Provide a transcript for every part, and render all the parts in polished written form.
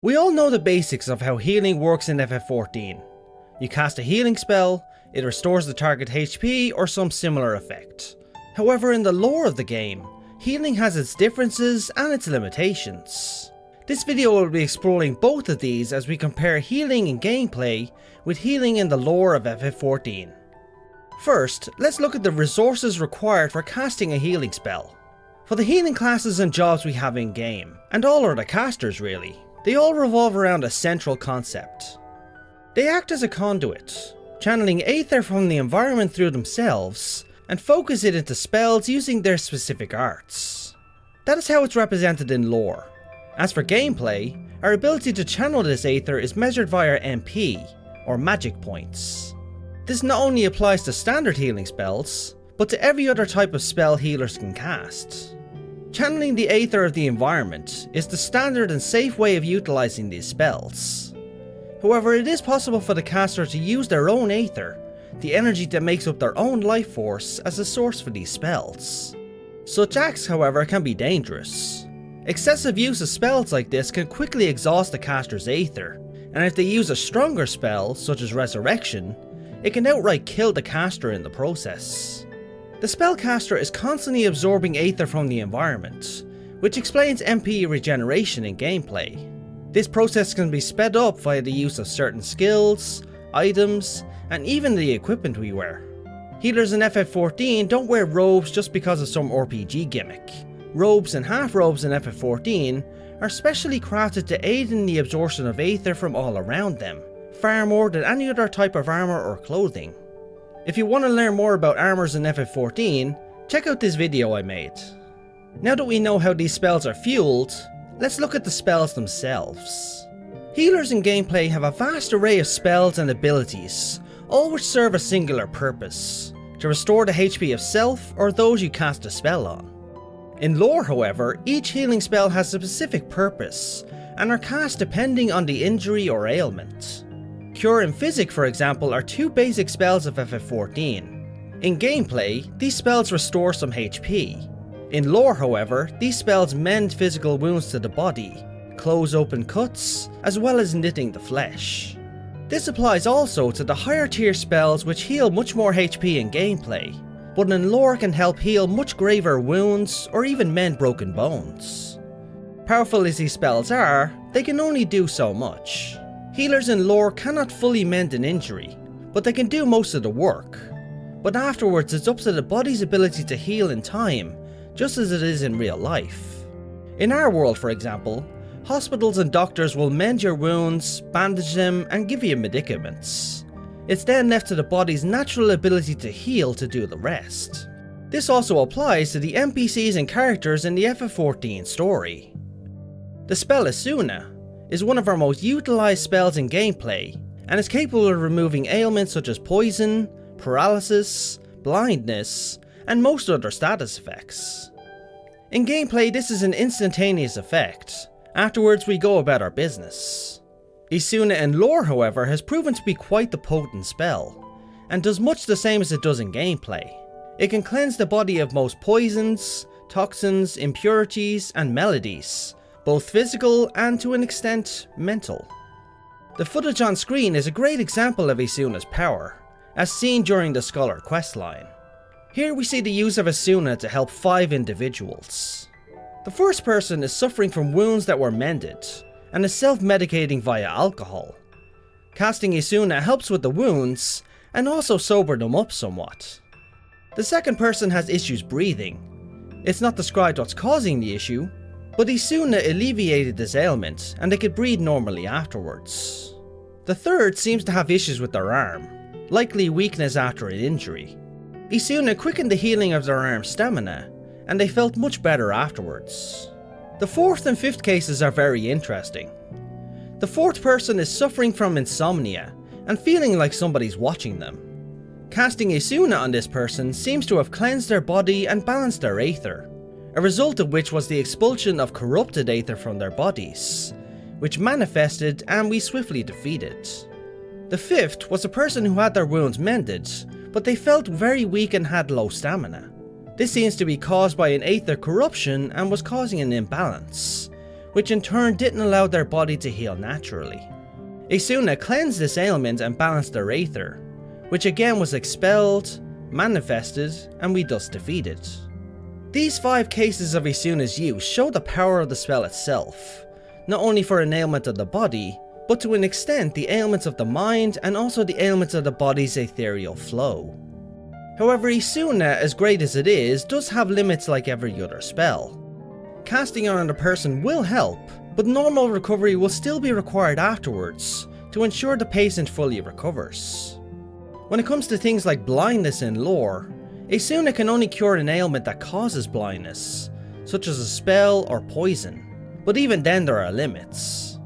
We all know the basics of how healing works in FF14. You cast a healing spell, it restores the target HP or some similar effect. However, in the lore of the game, healing has its differences and its limitations. This video will be exploring both of these as we compare healing in gameplay with healing in the lore of FF14. First, let's look at the resources required for casting a healing spell. For the healing classes and jobs we have in game, and all other casters really, they all revolve around a central concept. They act as a conduit, channeling aether from the environment through themselves, and focus it into spells using their specific arts. That is how it's represented in lore. As for gameplay, our ability to channel this aether is measured via MP, or magic points. This not only applies to standard healing spells, but to every other type of spell healers can cast. Channeling the aether of the environment is the standard and safe way of utilizing these spells. However, it is possible for the caster to use their own aether, the energy that makes up their own life force, as a source for these spells. Such acts, however, can be dangerous. Excessive use of spells like this can quickly exhaust the caster's aether, and if they use a stronger spell, such as Resurrection, it can outright kill the caster in the process. The spellcaster is constantly absorbing aether from the environment, which explains MP regeneration in gameplay. This process can be sped up via the use of certain skills, items, and even the equipment we wear. Healers in FF14 don't wear robes just because of some RPG gimmick. Robes and half robes in FF14 are specially crafted to aid in the absorption of aether from all around them, far more than any other type of armor or clothing. If you want to learn more about armors in FF14, check out this video I made. Now that we know how these spells are fueled, let's look at the spells themselves. Healers in gameplay have a vast array of spells and abilities, all which serve a singular purpose: to restore the HP of self or those you cast a spell on. In lore, however, each healing spell has a specific purpose, and are cast depending on the injury or ailment. Cure and Physick, for example, are two basic spells of FF14. In gameplay, these spells restore some HP. In lore, however, these spells mend physical wounds to the body, close open cuts, as well as knitting the flesh. This applies also to the higher tier spells which heal much more HP in gameplay, but in lore can help heal much graver wounds or even mend broken bones. Powerful as these spells are, they can only do so much. Healers in lore cannot fully mend an injury, but they can do most of the work. But afterwards it's up to the body's ability to heal in time, just as it is in real life. In our world, for example, hospitals and doctors will mend your wounds, bandage them, and give you medicaments. It's then left to the body's natural ability to heal to do the rest. This also applies to the NPCs and characters in the FF14 story. The spell Esuna is one of our most utilized spells in gameplay, and is capable of removing ailments such as poison, paralysis, blindness, and most other status effects. In gameplay, this is an instantaneous effect. Afterwards, we go about our business. Esuna in lore, however, has proven to be quite the potent spell, and does much the same as it does in gameplay. It can cleanse the body of most poisons, toxins, impurities, and maladies, both physical and to an extent mental. The footage on screen is a great example of Esuna's power, as seen during the Scholar questline. Here we see the use of Esuna to help 5 individuals. The first person is suffering from wounds that were mended, and is self-medicating via alcohol. Casting Esuna helps with the wounds, and also sober them up somewhat. The second person has issues breathing. It's not described what's causing the issue, but Esuna alleviated this ailment, and they could breathe normally afterwards. The third seems to have issues with their arm, likely weakness after an injury. Esuna quickened the healing of their arm's stamina, and they felt much better afterwards. The fourth and fifth cases are very interesting. The fourth person is suffering from insomnia, and feeling like somebody's watching them. Casting Esuna on this person seems to have cleansed their body and balanced their aether, a result of which was the expulsion of corrupted aether from their bodies, which manifested and we swiftly defeated. The fifth was a person who had their wounds mended, but they felt very weak and had low stamina. This seems to be caused by an aether corruption and was causing an imbalance, which in turn didn't allow their body to heal naturally. Esuna cleansed this ailment and balanced their aether, which again was expelled, manifested, and we thus defeated. These 5 cases of Esuna's use show the power of the spell itself, not only for an ailment of the body, but to an extent the ailments of the mind and also the ailments of the body's ethereal flow. However, Esuna, as great as it is, does have limits like every other spell. Casting on another person will help, but normal recovery will still be required afterwards to ensure the patient fully recovers. When it comes to things like blindness in lore, Esuna can only cure an ailment that causes blindness, such as a spell or poison, but even then there are limits.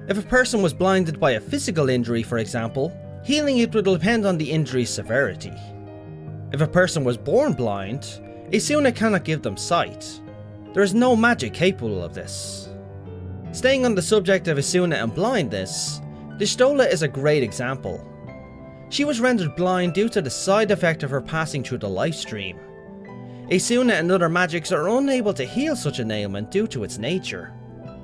If a person was blinded by a physical injury, for example, healing it would depend on the injury's severity. If a person was born blind, Esuna cannot give them sight. There is no magic capable of this. Staying on the subject of Esuna and blindness, Y'shtola is a great example. She was rendered blind due to the side effect of her passing through the life stream. Esuna and other magics are unable to heal such an ailment due to its nature.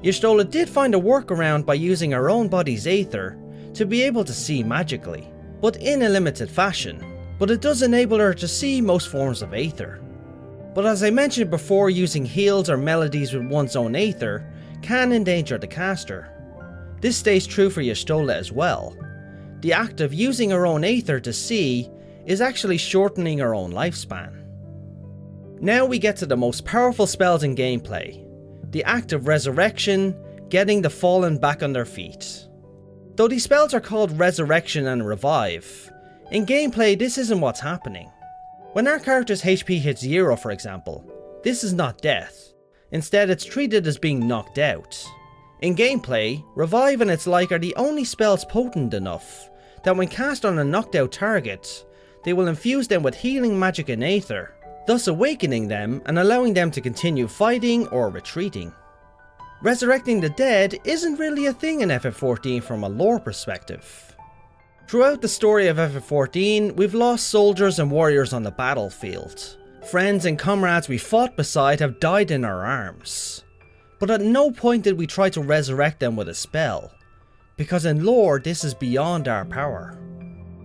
Y'shtola did find a workaround by using her own body's aether to be able to see magically, but in a limited fashion, but it does enable her to see most forms of aether. But as I mentioned before, using heals or melodies with one's own aether can endanger the caster. This stays true for Y'shtola as well. The act of using her own aether to see is actually shortening her own lifespan. Now we get to the most powerful spells in gameplay, the act of resurrection, getting the fallen back on their feet. Though these spells are called resurrection and revive, in gameplay this isn't what's happening. When our character's HP hits 0, for example, this is not death. Instead, it's treated as being knocked out. In gameplay, revive and its like are the only spells potent enough that when cast on a knocked out target, they will infuse them with healing magic and aether, thus awakening them and allowing them to continue fighting or retreating. Resurrecting the dead isn't really a thing in FF14 from a lore perspective. Throughout the story of FF14, we've lost soldiers and warriors on the battlefield. Friends and comrades we fought beside have died in our arms. But at no point did we try to resurrect them with a spell, because in lore this is beyond our power.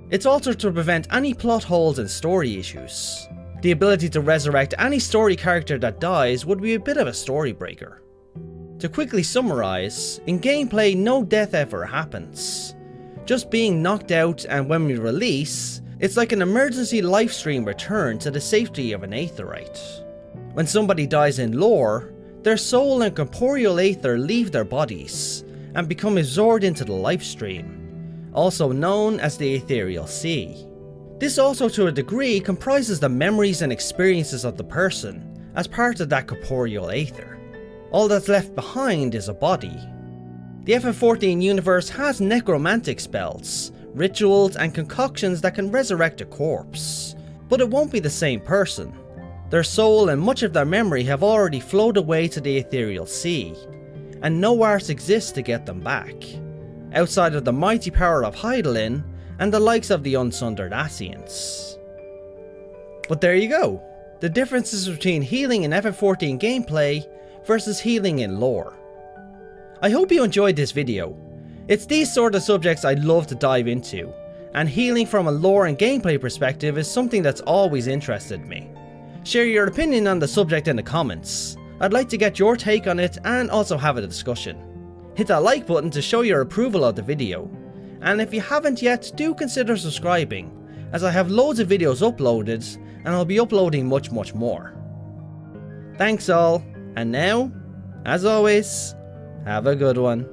It's altered to prevent any plot holes and story issues. The ability to resurrect any story character that dies would be a bit of a story breaker. To quickly summarise, in gameplay no death ever happens. Just being knocked out, and when we release, it's like an emergency lifestream return to the safety of an aetherite. When somebody dies in lore, their soul and corporeal aether leave their bodies and become absorbed into the lifestream, also known as the ethereal sea. This also to a degree comprises the memories and experiences of the person as part of that corporeal aether. All that's left behind is a body. The FF14 universe has necromantic spells, rituals and concoctions that can resurrect a corpse, but it won't be the same person. Their soul and much of their memory have already flowed away to the ethereal sea, and no art exists to get them back, outside of the mighty power of Hydaelyn and the likes of the unsundered Ascians. But there you go, the differences between healing in FF14 gameplay versus healing in lore. I hope you enjoyed this video. It's these sort of subjects I'd love to dive into, and healing from a lore and gameplay perspective is something that's always interested me. Share your opinion on the subject in the comments. I'd like to get your take on it and also have a discussion. Hit that like button to show your approval of the video, and if you haven't yet, do consider subscribing, as I have loads of videos uploaded and I'll be uploading much more. Thanks all, and now, as always, have a good one.